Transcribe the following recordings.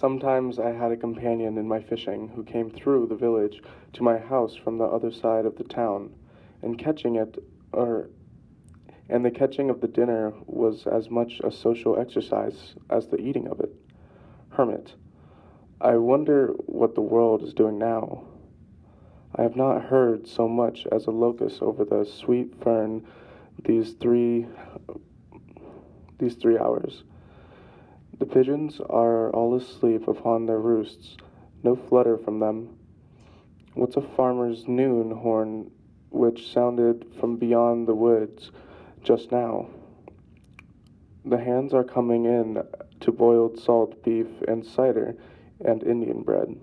Sometimes I had a companion in my fishing who came through the village to my house from the other side of the town, and or and the catching of the dinner was as much a social exercise as the eating of it. Hermit, I wonder what the world is doing now. I have not heard so much as a locust over the sweet fern these three hours. The pigeons are all asleep upon their roosts, no flutter from them. What's a farmer's noon horn which sounded from beyond the woods just now? The hands are coming in to boiled salt beef and cider and Indian bread.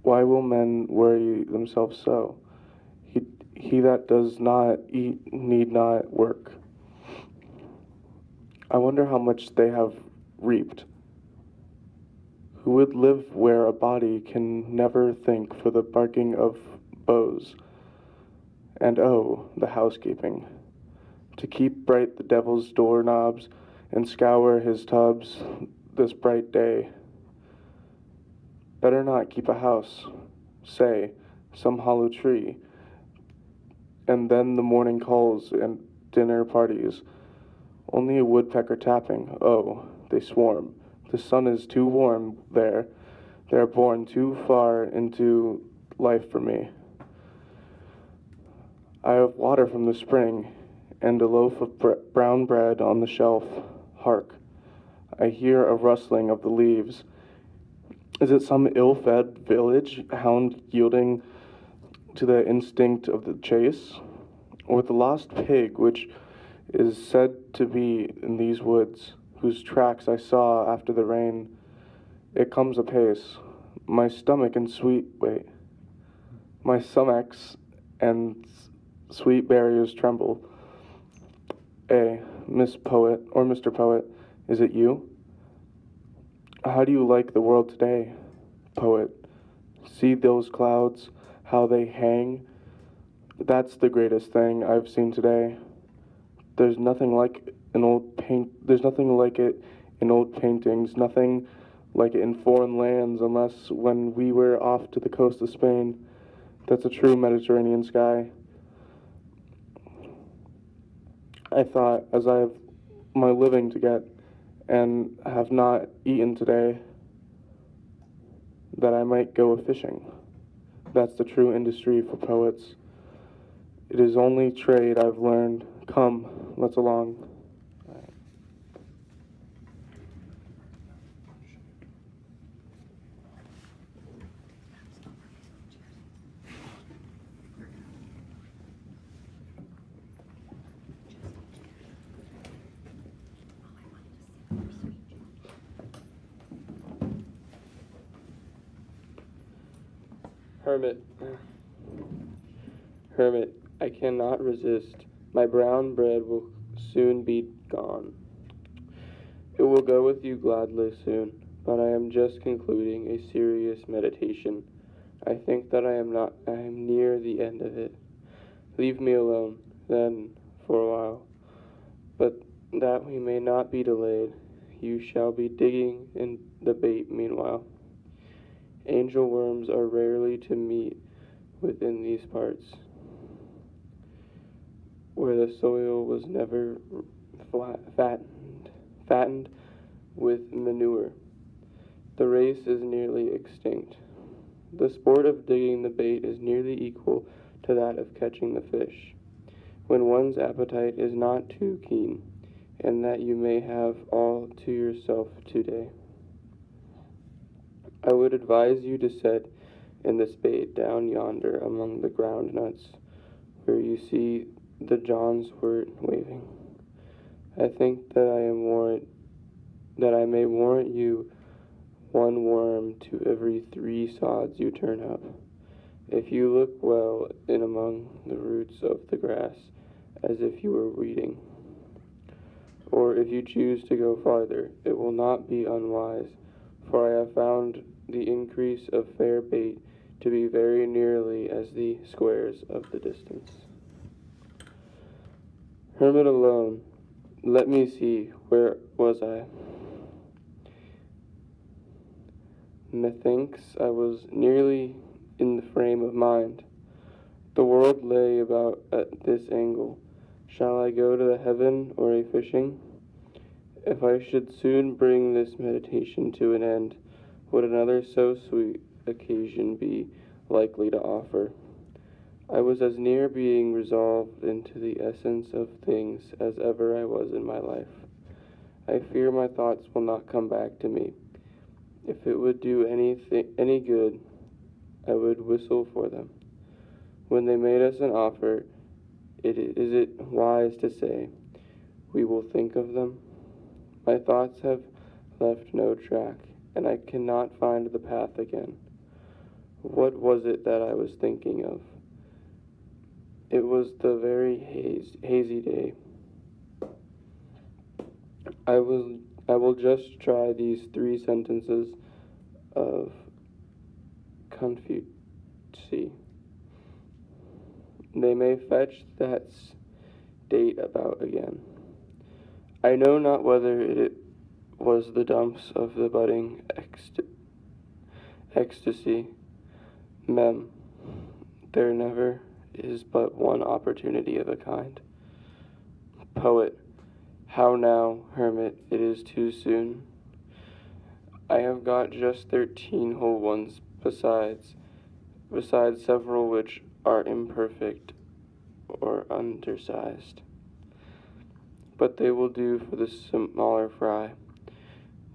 Why will men worry themselves so? He that does not eat need not work. I wonder how much they have reaped. Who would live where a body can never think for the barking of bows? And oh, the housekeeping. To keep bright the devil's doorknobs and scour his tubs this bright day. Better not keep a house, say, some hollow tree, and then the morning calls and dinner parties. Only a woodpecker tapping. Oh, they swarm. The sun is too warm there. They are born too far into life for me. I have water from the spring, and a loaf of brown bread on the shelf. Hark, I hear a rustling of the leaves. Is it some ill-fed village hound yielding to the instinct of the chase? Or the lost pig which is said to be in these woods, whose tracks I saw after the rain? It comes apace. My stomachs and sweet barriers tremble. Miss Poet, or Mr. Poet, is it you? How do you like the world today, poet? See those clouds, how they hang? That's the greatest thing I've seen today. There's nothing like it in old paintings, nothing like it in foreign lands, unless when we were off to the coast of Spain. That's a true Mediterranean sky. I thought, as I have my living to get, and have not eaten today, that I might go a-fishing. That's the true industry for poets. It is only trade I've learned. Come, let's along. Hermit, I cannot resist. My brown bread will soon be gone. It will go with you gladly soon, but I am just concluding a serious meditation. I think that I am near the end of it. Leave me alone, then, for a while. But that we may not be delayed, you shall be digging in the bait meanwhile. Angel worms are rarely to meet within these parts, where the soil was never fattened with manure. The race is nearly extinct. The sport of digging the bait is nearly equal to that of catching the fish, when one's appetite is not too keen, and that you may have all to yourself today. I would advise you to set in the spade down yonder among the ground nuts, where you see the John's wort waving. I think that I may warrant you one worm to every 3 sods you turn up. If you look well in among the roots of the grass, as if you were weeding. Or if you choose to go farther, it will not be unwise, for I have found the increase of fair bait to be very nearly as the squares of the distance. Hermit alone, let me see, where was I? Methinks I was nearly in the frame of mind. The world lay about at this angle. Shall I go to the heaven or a fishing? If I should soon bring this meditation to an end, would another so sweet occasion be likely to offer? I was as near being resolved into the essence of things as ever I was in my life. I fear my thoughts will not come back to me. If it would do any good, I would whistle for them. When they made us an offer, is it wise to say, we will think of them? My thoughts have left no track, and I cannot find the path again. What was it that I was thinking of? It was the very hazy day. I will just try these 3 sentences of Confucius. They may fetch that state about again. I know not whether it was the dumps of the budding ecstasy. Mem. There never is but one opportunity of a kind. Poet. How now, hermit, it is too soon. I have got just 13 whole ones besides several which are imperfect or undersized. But they will do for the smaller fry.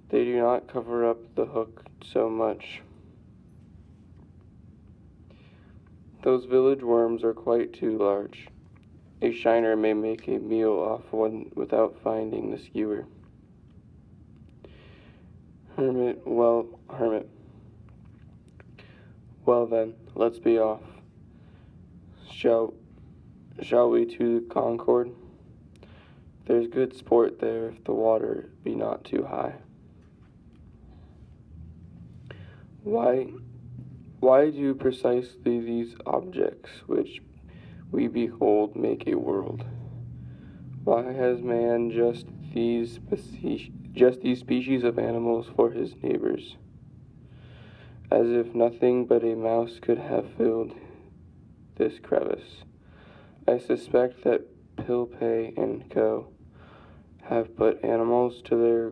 They do not cover up the hook so much. Those village worms are quite too large. A shiner may make a meal off one without finding the skewer. Hermit. Well then, let's be off. Shall we to Concord? There's good sport there if the water be not too high. Why do precisely these objects which we behold make a world? Why has man just these species of animals for his neighbors? As if nothing but a mouse could have filled this crevice. I suspect that Pilpay and Co. have put animals to their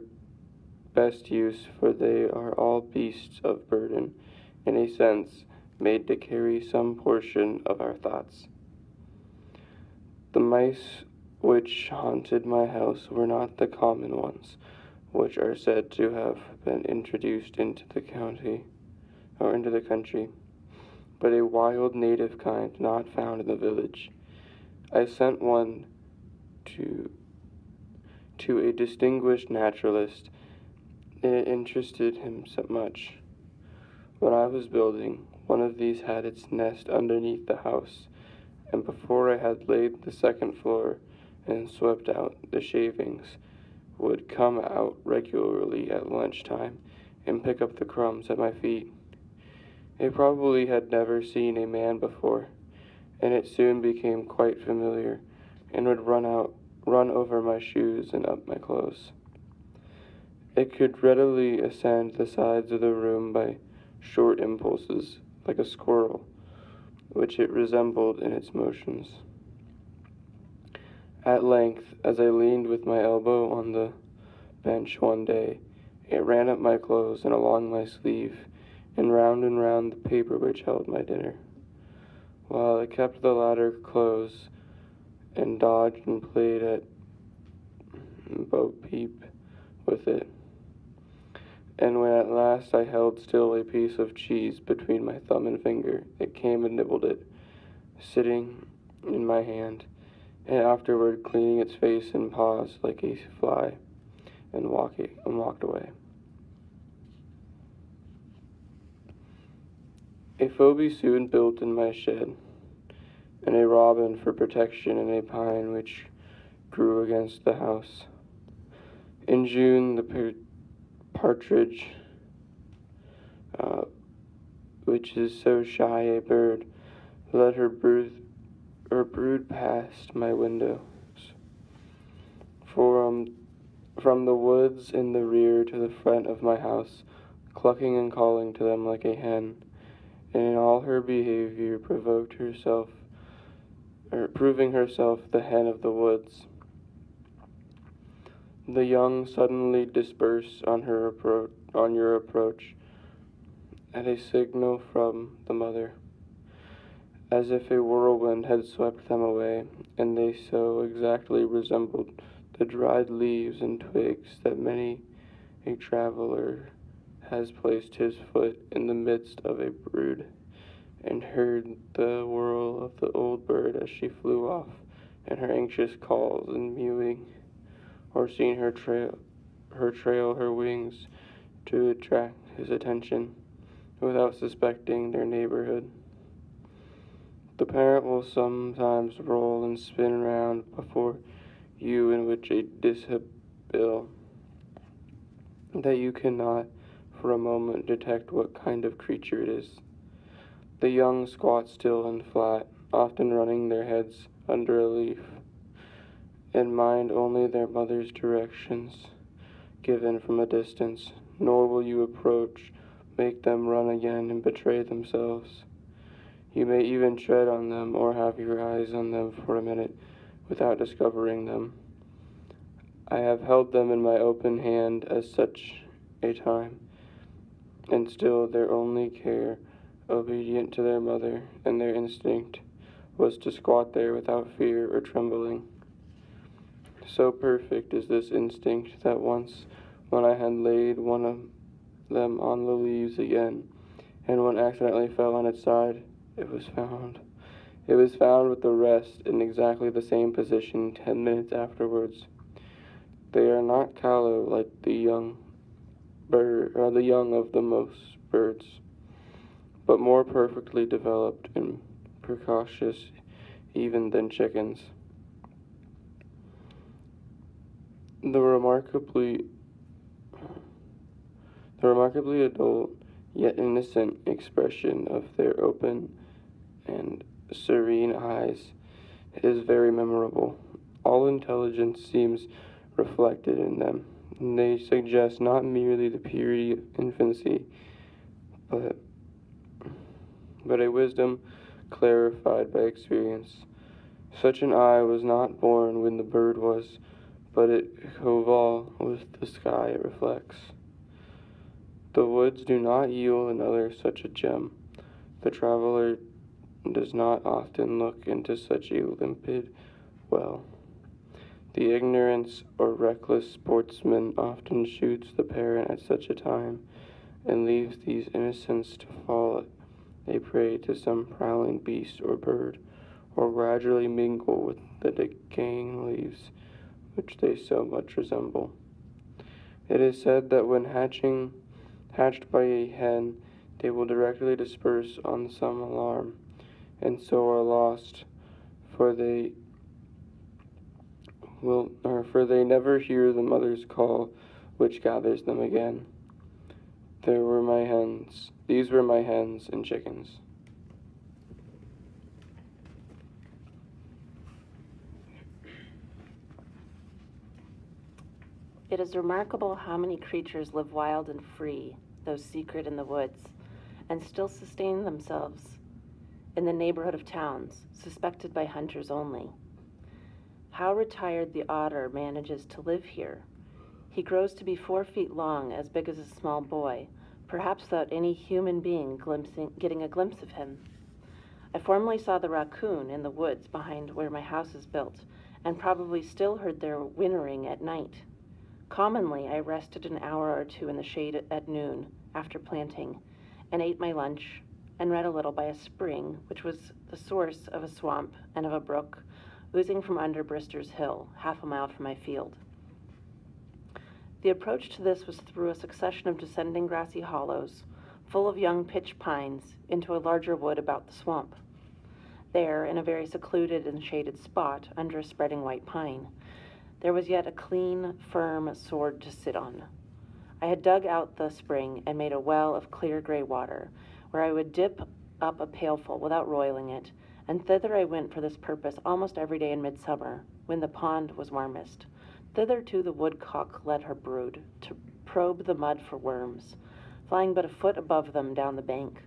best use, for they are all beasts of burden, in a sense, made to carry some portion of our thoughts. The mice which haunted my house were not the common ones, which are said to have been introduced into the country, but a wild native kind not found in the village. I sent one to a distinguished naturalist. It interested him so much. When I was building, one of these had its nest underneath the house, and before I had laid the 2nd floor and swept out the shavings, would come out regularly at lunchtime and pick up the crumbs at my feet. It probably had never seen a man before, and it soon became quite familiar, and would run over my shoes and up my clothes. It could readily ascend the sides of the room by short impulses, like a squirrel, which it resembled in its motions. At length, as I leaned with my elbow on the bench one day, it ran up my clothes and along my sleeve, and round the paper which held my dinner, while I kept the latter close and dodged and played at bo-peep with it. And when at last I held still a piece of cheese between my thumb and finger, it came and nibbled it, sitting in my hand, and afterward cleaning its face and paws like a fly, and walked away. A phobie soon built in my shed, and a robin for protection in a pine which grew against the house. In June, the partridge, which is so shy a bird, let her brood past my windows. From the woods in the rear to the front of my house, clucking and calling to them like a hen, and in all her behavior proving herself the hen of the woods. The young suddenly disperse on your approach at a signal from the mother, as if a whirlwind had swept them away, and they so exactly resembled the dried leaves and twigs that many a traveler has placed his foot in the midst of a brood, and heard the whirl of the old bird as she flew off, and her anxious calls and mewing, or seen her trail her wings to attract his attention, without suspecting their neighborhood. The parent will sometimes roll and spin round before you in which a dishabille that you cannot for a moment detect what kind of creature it is. The young squat still and flat, often running their heads under a leaf, and mind only their mother's directions, given from a distance, nor will you approach, make them run again and betray themselves. You may even tread on them or have your eyes on them for a minute without discovering them. I have held them in my open hand as such a time, and still their only care, obedient to their mother and their instinct, was to squat there without fear or trembling. So perfect is this instinct that once, when I had laid one of them on the leaves again, and one accidentally fell on its side, it was found. It was found with the rest in exactly the same position 10 minutes afterwards. They are not callow like the young of the most birds, but more perfectly developed and precocious even than chickens. The remarkably adult yet innocent expression of their open and serene eyes is very memorable. All intelligence seems reflected in them, and they suggest not merely the purity of infancy, but a wisdom clarified by experience. Such an eye was not born when the bird was, but it coeval with the sky it reflects. The woods do not yield another such a gem. The traveler does not often look into such a limpid well. The ignorant or reckless sportsman often shoots the parent at such a time, and leaves these innocents to fall a prey to some prowling beast or bird, or gradually mingle with the decaying leaves which they so much resemble. It is said that when hatched by a hen, they will directly disperse on some alarm, and so are lost, for they never hear the mother's call which gathers them again. These were my hens and chickens. It is remarkable how many creatures live wild and free, though secret in the woods, and still sustain themselves in the neighborhood of towns, suspected by hunters only. How retired the otter manages to live here. He grows to be 4 feet long, as big as a small boy, perhaps without any human being getting a glimpse of him. I formerly saw the raccoon in the woods behind where my house is built, and probably still heard their whinnering at night. Commonly, I rested an hour or two in the shade at noon, after planting, and ate my lunch, and read a little by a spring, which was the source of a swamp and of a brook, oozing from under Brister's Hill, 1/2 a mile from my field. The approach to this was through a succession of descending grassy hollows, full of young pitch pines, into a larger wood about the swamp. There, in a very secluded and shaded spot, under a spreading white pine, there was yet a clean, firm sward to sit on. I had dug out the spring and made a well of clear gray water, where I would dip up a pailful without roiling it, and thither I went for this purpose almost every day in midsummer, when the pond was warmest. Thither too the woodcock led her brood, to probe the mud for worms. flying but a foot above them down the bank,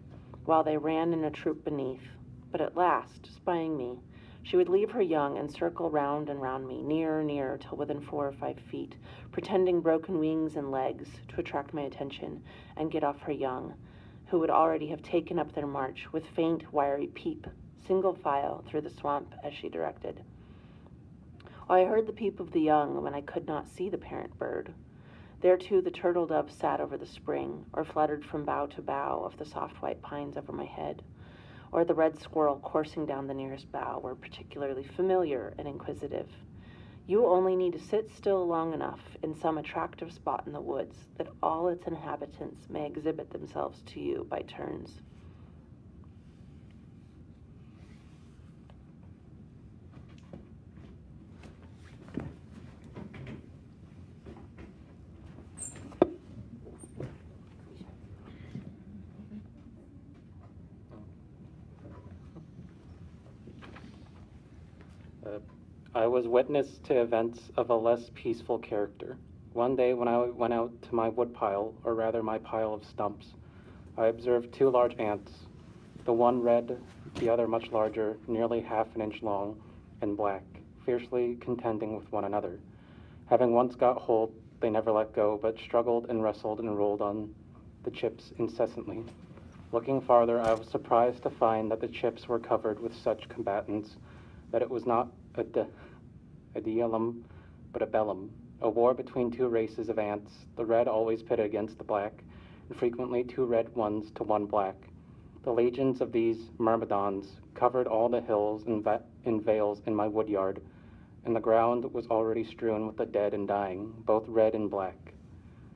while they ran in a troop beneath. But at last, spying me, she would leave her young and circle round and round me, nearer, nearer, till within 4 or 5 feet, pretending broken wings and legs to attract my attention, and get off her young, who would already have taken up their march with faint, wiry peep, single file through the swamp as she directed. I heard the peep of the young when I could not see the parent bird. There too the turtle dove sat over the spring, or fluttered from bough to bough of the soft white pines over my head, or the red squirrel coursing down the nearest bough were particularly familiar and inquisitive. You only need to sit still long enough in some attractive spot in the woods that all its inhabitants may exhibit themselves to you by turns. I was witness to events of a less peaceful character. One day when I went out to my woodpile, or rather my pile of stumps, I observed 2 large ants, the one red, the other much larger, nearly half an inch long, and black, fiercely contending with one another. Having once got hold, they never let go, but struggled and wrestled and rolled on the chips incessantly. Looking farther, I was surprised to find that the chips were covered with such combatants that it was not a duellum, but a bellum, a war between 2 races of ants, the red always pitted against the black, and frequently 2 red ones to 1 black. The legions of these myrmidons covered all the hills and vales in my woodyard, and the ground was already strewn with the dead and dying, both red and black.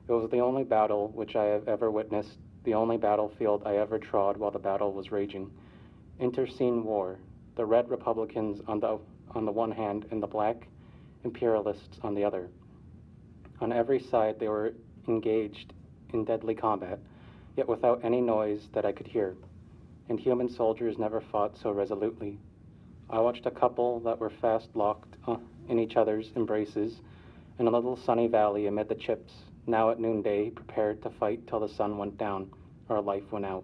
It was the only battle which I have ever witnessed, the only battlefield I ever trod while the battle was raging. Internecine war, the red Republicans on the one hand and the black imperialists on the other. On every side they were engaged in deadly combat, yet without any noise that I could hear, and human soldiers never fought so resolutely. I watched a couple that were fast locked in each other's embraces in a little sunny valley amid the chips, now at noonday, prepared to fight till the sun went down or life went out.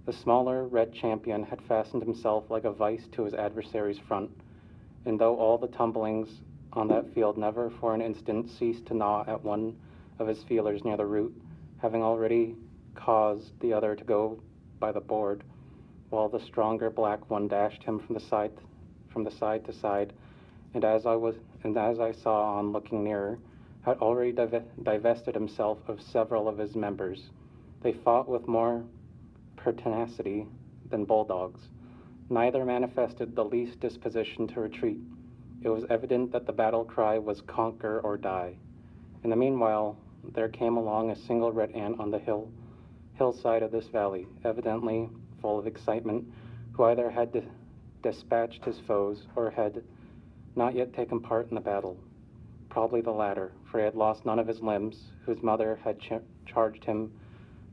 The smaller red champion had fastened himself like a vice to his adversary's front, and though all the tumblings on that field never for an instant ceased to gnaw at one of his feelers near the root, having already caused the other to go by the board, while the stronger black one dashed him from the side to side, and as I saw on looking nearer, had already divested himself of several of his members. They fought with more pertinacity than bulldogs. Neither manifested the least disposition to retreat. It was evident that the battle cry was conquer or die. In the meanwhile, there came along a single red ant on the hillside of this valley, evidently full of excitement, who either had dispatched his foes or had not yet taken part in the battle. Probably the latter, for he had lost none of his limbs, whose mother had charged him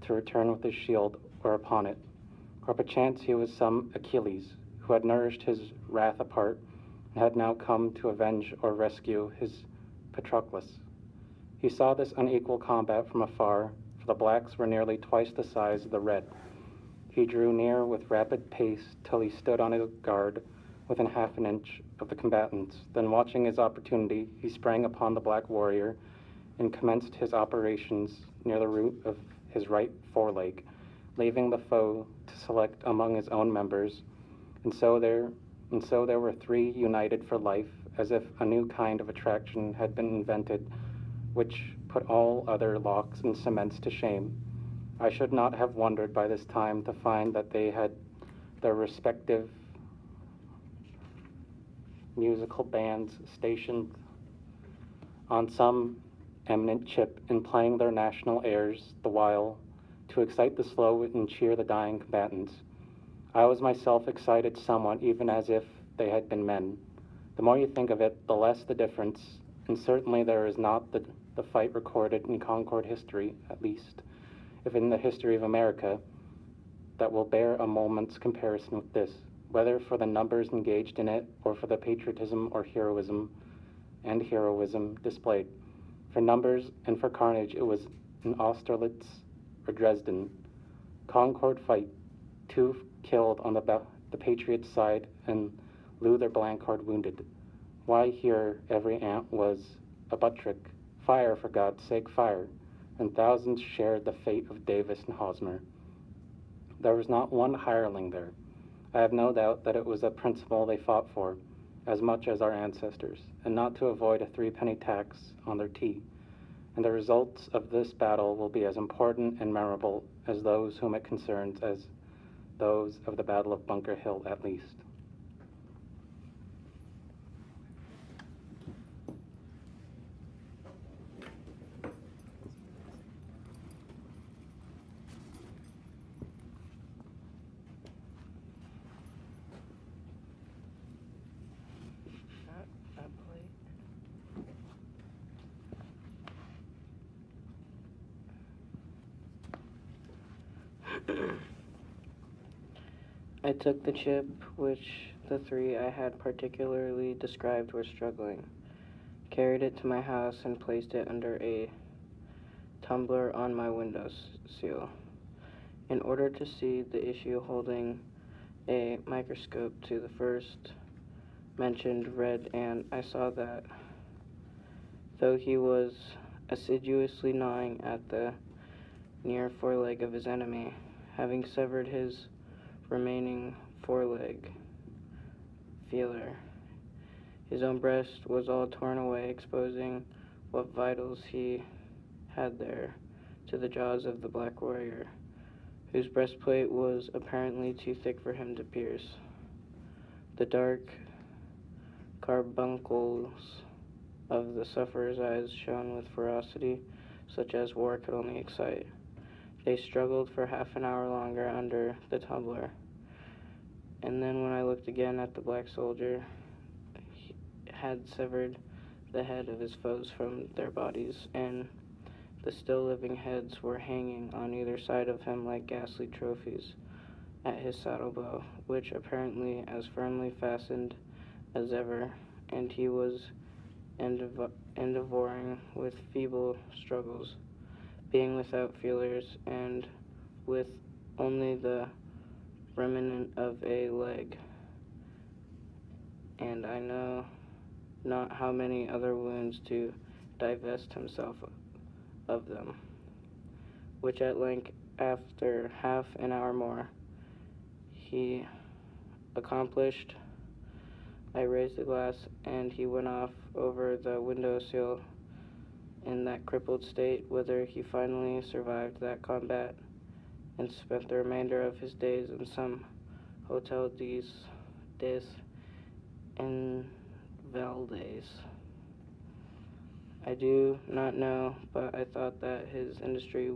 to return with his shield or upon it. Or perchance he was some Achilles, who had nourished his wrath apart, and had now come to avenge or rescue his Patroclus. He saw this unequal combat from afar, for the blacks were nearly twice the size of the red. He drew near with rapid pace till he stood on his guard within half an inch of the combatants. Then, watching his opportunity, he sprang upon the black warrior and commenced his operations near the root of his right foreleg, leaving the foe to select among his own members, and so there were 3 united for life, as if a new kind of attraction had been invented, which put all other locks and cements to shame. I should not have wondered by this time to find that they had their respective musical bands stationed on some eminent chip and playing their national airs the while to excite the slow and cheer the dying combatants. I was myself excited somewhat, even as if they had been men. The more you think of it, the less the difference, and certainly there is not the fight recorded in Concord history, at least, if in the history of America, that will bear a moment's comparison with this, whether for the numbers engaged in it, or for the patriotism or heroism displayed. For numbers and for carnage, it was an Austerlitz or Dresden. Concord fight, 2 killed on the Patriots' side and Luther Blanchard wounded. Why here every ant was a buttrick? Fire, for God's sake, fire. And thousands shared the fate of Davis and Hosmer. There was not one hireling there. I have no doubt that it was a principle they fought for, as much as our ancestors, and not to avoid a 3-penny tax on their tea. And the results of this battle will be as important and memorable as those whom it concerns as those of the Battle of Bunker Hill, at least. I took the chip, which the 3 I had particularly described were struggling, carried it to my house, and placed it under a tumbler on my windowsill. In order to see the issue, holding a microscope to the first mentioned red ant, I saw that, though he was assiduously gnawing at the near foreleg of his enemy, having severed his remaining foreleg feeler, his own breast was all torn away, exposing what vitals he had there to the jaws of the black warrior, whose breastplate was apparently too thick for him to pierce. The dark carbuncles of the sufferer's eyes shone with ferocity such as war could only excite. They struggled for half an hour longer under the tumbler, and then when I looked again at the black soldier, he had severed the head of his foes from their bodies, and the still living heads were hanging on either side of him like ghastly trophies at his saddlebow, which apparently as firmly fastened as ever, and he was endeavoring with feeble struggles, being without feelers and with only the remnant of a leg, and I know not how many other wounds to divest himself of them, which at length, after half an hour more, he accomplished. I raised the glass, and he went off over the windowsill in that crippled state, whither he finally survived that combat and spent the remainder of his days in some Hotel des Invalides. I do not know, but I thought that his industry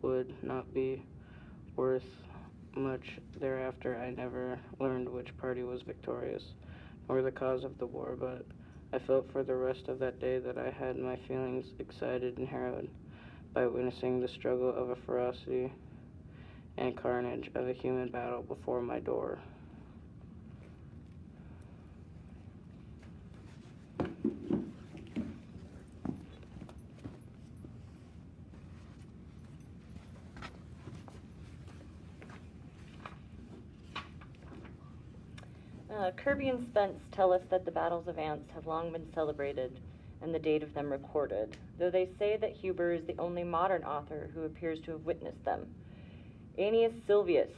would not be worth much thereafter. I never learned which party was victorious, nor the cause of the war, but I felt for the rest of that day that I had my feelings excited and harrowed by witnessing the struggle of a ferocity and carnage of a human battle before my door. Kirby and Spence tell us that the battles of ants have long been celebrated and the date of them recorded, though they say that Huber is the only modern author who appears to have witnessed them. Aeneas Sylvius,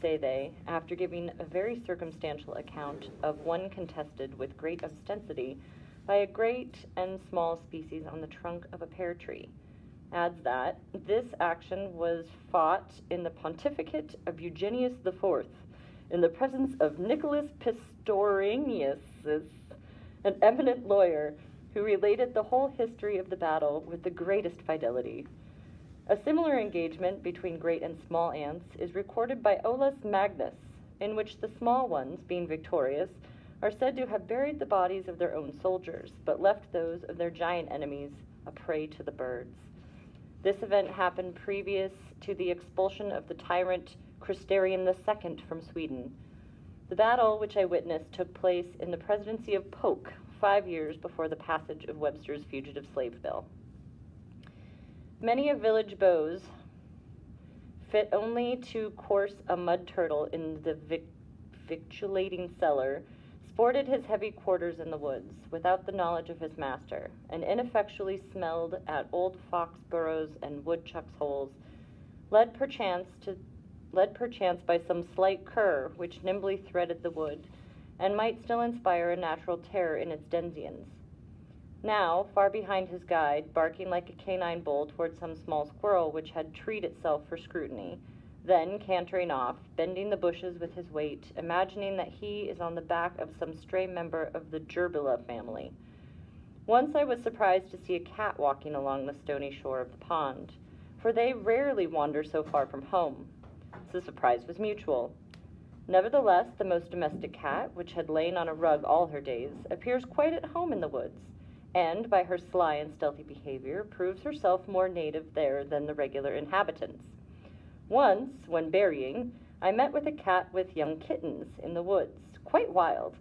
say they, after giving a very circumstantial account of one contested with great obstensity by a great and small species on the trunk of a pear tree, adds that this action was fought in the pontificate of Eugenius IV, in the presence of Nicholas Pistorius, an eminent lawyer, who related the whole history of the battle with the greatest fidelity. A similar engagement between great and small ants is recorded by Olaus Magnus, in which the small ones, being victorious, are said to have buried the bodies of their own soldiers, but left those of their giant enemies a prey to the birds. This event happened previous to the expulsion of the tyrant Christerian II from Sweden. The battle, which I witnessed, took place in the presidency of Polk, 5 years before the passage of Webster's Fugitive Slave Bill. Many a village beau's fit only to course a mud turtle in the victuallating cellar, sported his heavy quarters in the woods, without the knowledge of his master, and ineffectually smelled at old fox burrows and woodchuck's holes, led perchance by some slight cur which nimbly threaded the wood, and might still inspire a natural terror in its denizens. Now, far behind his guide, barking like a canine bull toward some small squirrel which had treed itself for scrutiny, then cantering off, bending the bushes with his weight, imagining that he is on the back of some stray member of the gerbilla family. Once I was surprised to see a cat walking along the stony shore of the pond, for they rarely wander so far from home. The surprise was mutual. Nevertheless, the most domestic cat, which had lain on a rug all her days, appears quite at home in the woods, and, by her sly and stealthy behavior, proves herself more native there than the regular inhabitants. Once, when berrying, I met with a cat with young kittens in the woods, quite wild,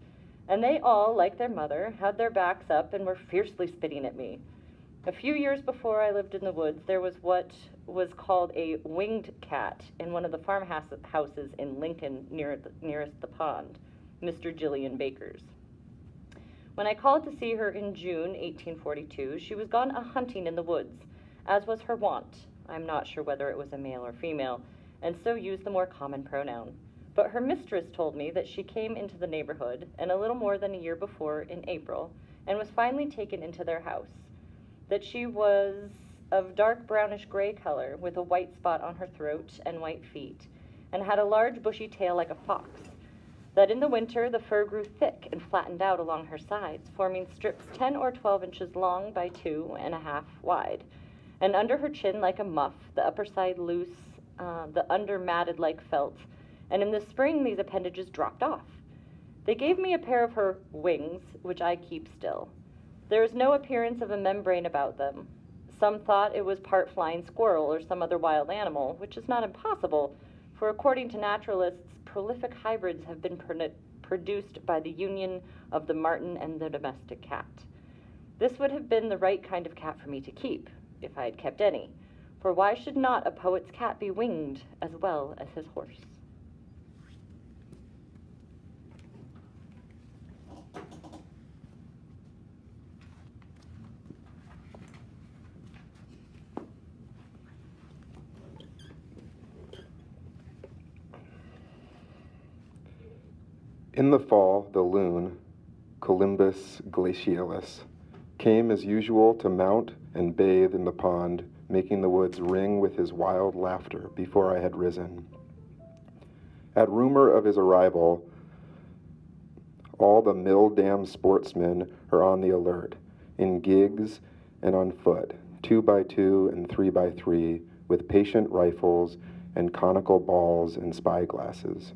and they all, like their mother, had their backs up and were fiercely spitting at me. A few years before I lived in the woods, there was what was called a winged cat in one of the farmhouses in Lincoln nearest the pond, Mr. Gillian Baker's. When I called to see her in June 1842, she was gone a-hunting in the woods, as was her wont. I'm not sure whether it was a male or female, and so used the more common pronoun. But her mistress told me that she came into the neighborhood, and a little more than a year before, in April, and was finally taken into their house. That she was of dark brownish-gray color, with a white spot on her throat and white feet, and had a large bushy tail like a fox. That in the winter the fur grew thick and flattened out along her sides, forming strips 10 or 12 inches long by 2.5 wide, and under her chin like a muff, the upper side loose, the under matted like felt, and in the spring these appendages dropped off. They gave me a pair of her wings, which I keep still. There is no appearance of a membrane about them. Some thought it was part flying squirrel or some other wild animal, which is not impossible, for according to naturalists, prolific hybrids have been produced by the union of the marten and the domestic cat. This would have been the right kind of cat for me to keep, if I had kept any, for why should not a poet's cat be winged as well as his horse? In the fall, the loon, Colymbus glacialis, came as usual to mount and bathe in the pond, making the woods ring with his wild laughter before I had risen. At rumor of his arrival, all the mill dam sportsmen are on the alert, in gigs and on foot, 2 by 2 and 3 by 3, with patient rifles and conical balls and spyglasses.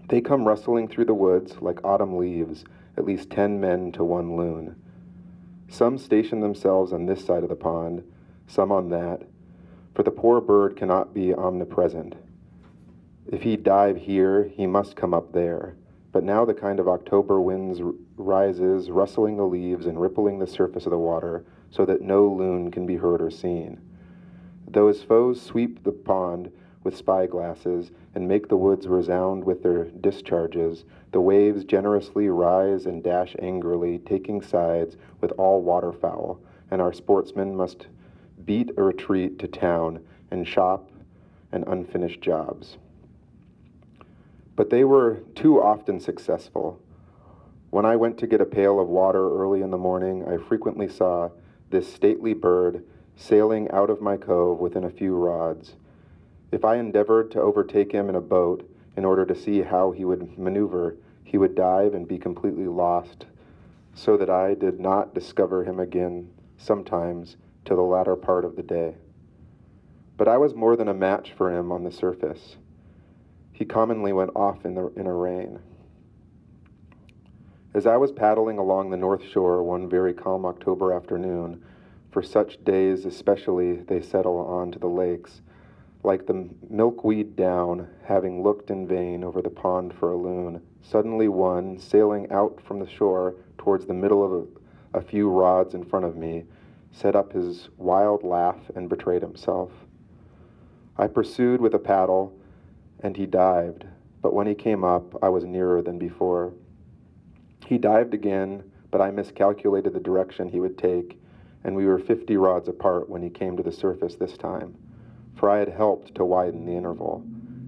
They come rustling through the woods like autumn leaves, at least 10 men to one loon. Some station themselves on this side of the pond, some on that, for the poor bird cannot be omnipresent. If he dive here, he must come up there. But now the kind of October winds rises, rustling the leaves and rippling the surface of the water, so that no loon can be heard or seen. Though his foes sweep the pond with spyglasses and make the woods resound with their discharges, the waves generously rise and dash angrily, taking sides with all waterfowl, and our sportsmen must beat a retreat to town and shop and unfinished jobs. But they were too often successful. When I went to get a pail of water early in the morning, I frequently saw this stately bird sailing out of my cove within a few rods. If I endeavored to overtake him in a boat in order to see how he would maneuver, he would dive and be completely lost, so that I did not discover him again, sometimes, till the latter part of the day. But I was more than a match for him on the surface. He commonly went off in a rain. As I was paddling along the north shore one very calm October afternoon, for such days especially they settle on to the lakes, like the milkweed down, having looked in vain over the pond for a loon, suddenly one, sailing out from the shore towards the middle of a few rods in front of me, set up his wild laugh and betrayed himself. I pursued with a paddle, and he dived, but when he came up, I was nearer than before. He dived again, but I miscalculated the direction he would take, and we were 50 rods apart when he came to the surface this time, for I had helped to widen the interval.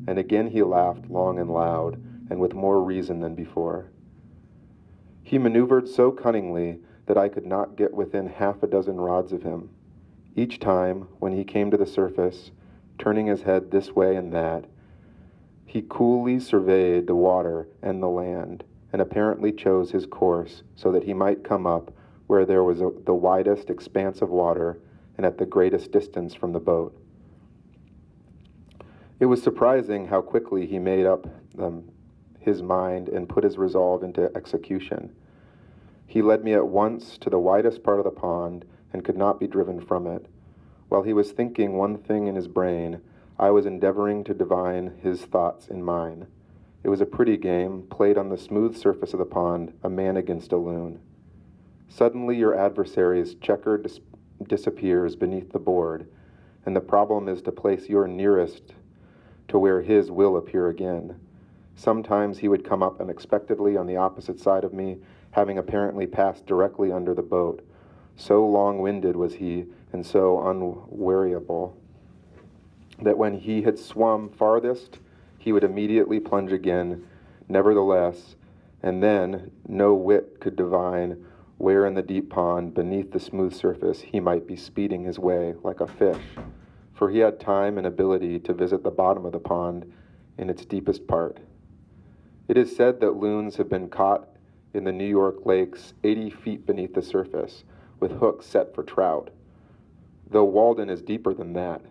And again he laughed long and loud, and with more reason than before. He maneuvered so cunningly that I could not get within half a dozen rods of him. Each time, when he came to the surface, turning his head this way and that, he coolly surveyed the water and the land, and apparently chose his course so that he might come up where there was the widest expanse of water and at the greatest distance from the boat. It was surprising how quickly he made up his mind and put his resolve into execution. He led me at once to the widest part of the pond and could not be driven from it. While he was thinking one thing in his brain, I was endeavoring to divine his thoughts in mine. It was a pretty game, played on the smooth surface of the pond, a man against a loon. Suddenly your adversary's checker disappears beneath the board, and the problem is to place your nearest to where his will appear again. Sometimes he would come up unexpectedly on the opposite side of me, having apparently passed directly under the boat. So long-winded was he, and so unweariable, that when he had swum farthest, he would immediately plunge again, nevertheless, and then no wit could divine where in the deep pond, beneath the smooth surface, he might be speeding his way like a fish, for he had time and ability to visit the bottom of the pond in its deepest part. It is said that loons have been caught in the New York lakes 80 feet beneath the surface, with hooks set for trout, though Walden is deeper than that.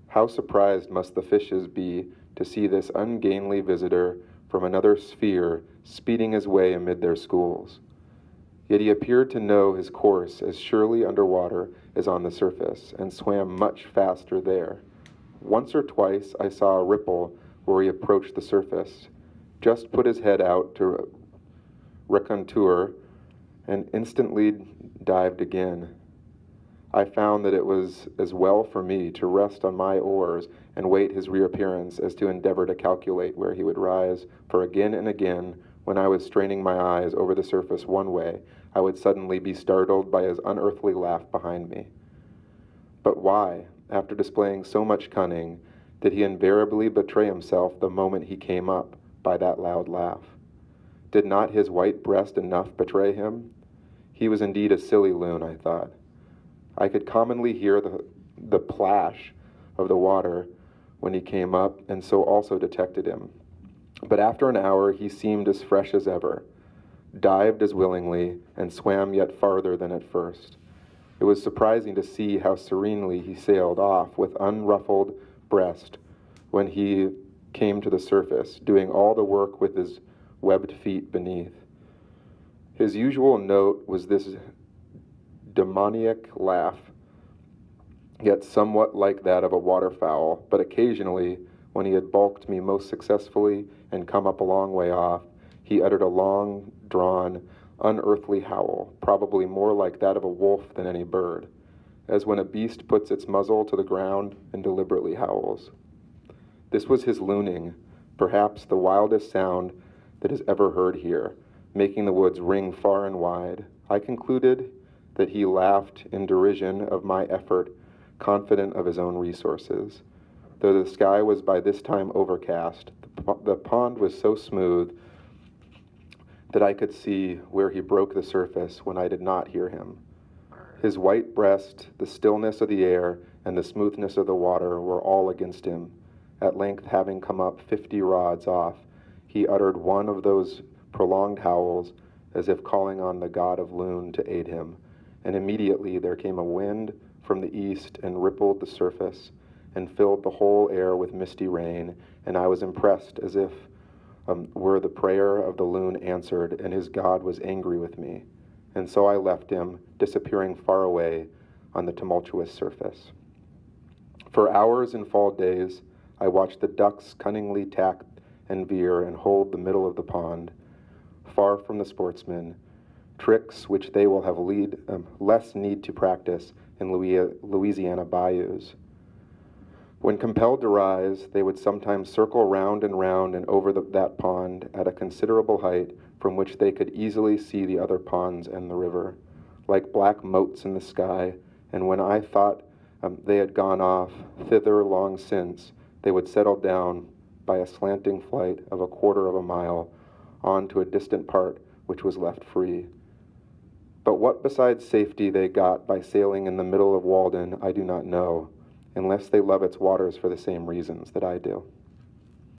How surprised must the fishes be to see this ungainly visitor from another sphere speeding his way amid their schools. Yet he appeared to know his course as surely underwater as on the surface, and swam much faster there. Once or twice I saw a ripple where he approached the surface, just put his head out to recontour, and instantly dived again. I found that it was as well for me to rest on my oars and wait his reappearance as to endeavor to calculate where he would rise, for again and again, when I was straining my eyes over the surface one way, I would suddenly be startled by his unearthly laugh behind me. But why, after displaying so much cunning, did he invariably betray himself the moment he came up by that loud laugh? Did not his white breast enough betray him? He was indeed a silly loon, I thought. I could commonly hear the plash of the water when he came up, and so also detected him. But after an hour he seemed as fresh as ever, dived as willingly, and swam yet farther than at first. It was surprising to see how serenely he sailed off with unruffled breast when he came to the surface, doing all the work with his webbed feet beneath. His usual note was this demoniac laugh, yet somewhat like that of a waterfowl, but occasionally, when he had balked me most successfully and come up a long way off, he uttered a long-drawn, unearthly howl, probably more like that of a wolf than any bird, as when a beast puts its muzzle to the ground and deliberately howls. This was his looning, perhaps the wildest sound that is ever heard here, making the woods ring far and wide. I concluded that he laughed in derision of my effort, confident of his own resources. Though the sky was by this time overcast, the pond was so smooth that I could see where he broke the surface when I did not hear him. His white breast, the stillness of the air, and the smoothness of the water were all against him. At length, having come up 50 rods off, he uttered one of those prolonged howls, as if calling on the god of loon to aid him, and immediately there came a wind from the east and rippled the surface and filled the whole air with misty rain, and I was impressed as if were the prayer of the loon answered, and his god was angry with me. And so I left him, disappearing far away on the tumultuous surface. For hours in fall days, I watched the ducks cunningly tack and veer and hold the middle of the pond, far from the sportsmen, tricks which they will have less need to practice in Louisiana bayous. When compelled to rise, they would sometimes circle round and round and over that pond at a considerable height from which they could easily see the other ponds and the river, like black motes in the sky, and when I thought they had gone off thither long since, they would settle down by a slanting flight of 1/4 of a mile on to a distant part which was left free. But what besides safety they got by sailing in the middle of Walden, I do not know, unless they love its waters for the same reasons that I do.